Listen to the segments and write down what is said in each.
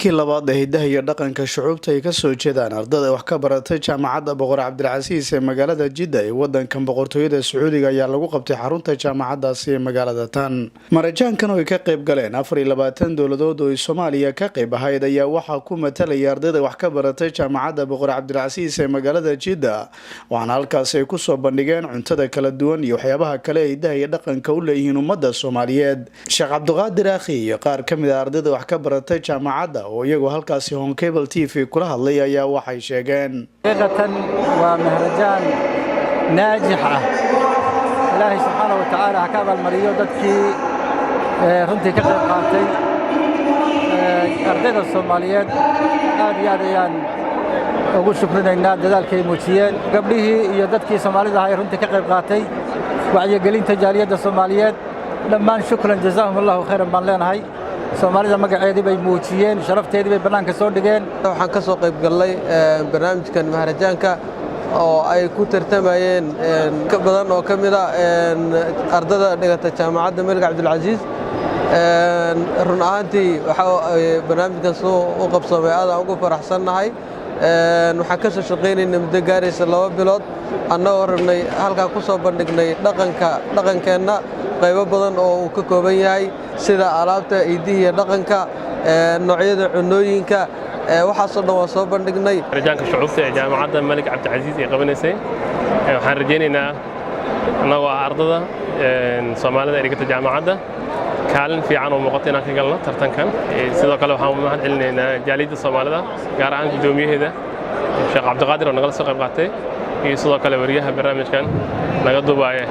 sanadkii labaad ee hidaha iyo dhaqanka shucuubta ay kasoo jeedaan ardada wax ka baratay jaamacadda boqor cabdilcasiis ee magaalada Jidda ee wadankan boqortooyada Sacuudiga ayaa lagu qabtay xarunta jaamacadaasi ee magaalada tan. Marajaankan oo ay ka qayb galeen 24 dowladood oo Soomaaliya ka qayb ahayd ayaa waxaa ku matalaya ardada wax ka baratay jaamacadda boqor cabdilcasiis ee magaalada Jidda, waxaana halkaas ay ku soo bandhigeen cuntada kala duwan iyo waxyaabaha kale ee hidaha iyo dhaqanka u leeyihiin ummadda Soomaaliyeed. Sheekh Cabdiqaadir Akhi iyo qaar ka mid ah ardada wax ka baratay jaamacadda oo iyagu halkaasi Home Cable TV kula hadlay ayaa waxay sheegeen حقيقة ومهرجان ناجح إلهي سبحانه وتعالى حكاب المريو ددكي runtii ka qayb qaatay ardayda Soomaaliyeed aad iyo aad ayaan ugu shukrinaynaa dadaalkay muujiyeen gabdhihii iyo dadkii Soomaalida ahaa runtii ka qayb qaatay wacyigelinta jaaliyadda Soomaaliyeed dhammaan shukran jazaahumullahu khayran baan leenahay. Soomaalida magaceedii bay muujiyeen, sharafteedii bay banaanka soo dhigeen. Waxaan ka soo qayb galnay barnaamijkan maharajaanka oo ay ku tartamayeen ka badan oo ka mid ah ardada dhigata jaamacadda Malik Cabdilcasiis. Run ahaantii waxa barnaamijkan soo u qabsoomay aad aan ugu faraxsanahay. Waxaan ka soo shaqeynay muddo gaaraysa 2 bilood annagoo rabnay halka ku soo bandhignay dhaqankeena qaybo badan oo uu ka kooban yahay sida alaabta idihiya dhaqanka noocyada cunooyinka waxaas oo dhan waa soo bandhignay. Marajaanka shucuubta ee jaamacadda Malik Cabdilcasiis ee qabanaysay waxaan rajaynaynaa annagoo ardada Soomaalida ee dhigata jaamacadda kaalin fiican oo muuqata inaan ka galno tartankan. Sidoo kale waxaan mahad celinaynaa jaaliyadda Soomaalida gaar ahaan gudoomiyaheeda Sheekh Cabdiqaadir oo nagala soo qayb qaatay iyo sidoo kale wariyaha barnaamijkan naga duubaya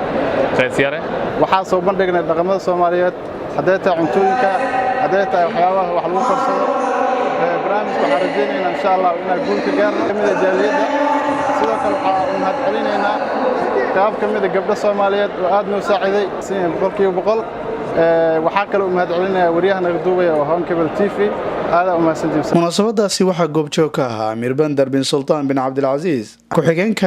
Qays Yare. waxaan soo bandhignay dhaqamada Soomaaliyeed haday tahay cuntooyinka haday tahay waxyaabaha wax lagu karsado barnaamijka waxaan rajaynaynaa insha Allah inaan guul ka gaarno kamida jaaliyadda. sidoo kale waxaan mahad celinaynaa qaab kamida gabdho Soomaaliyeed oo aad noo saaciday boqolkiiba boqol. waxaa kale u mahad celinayaa wariyaha naga duubaya oo Home Cable TV aad u mahadsantihiin. Munaasabadaasi waxaa goobjoog ka ahaa Amir Bandar bin Sultan bin Cabdilcasiis ku xigeenka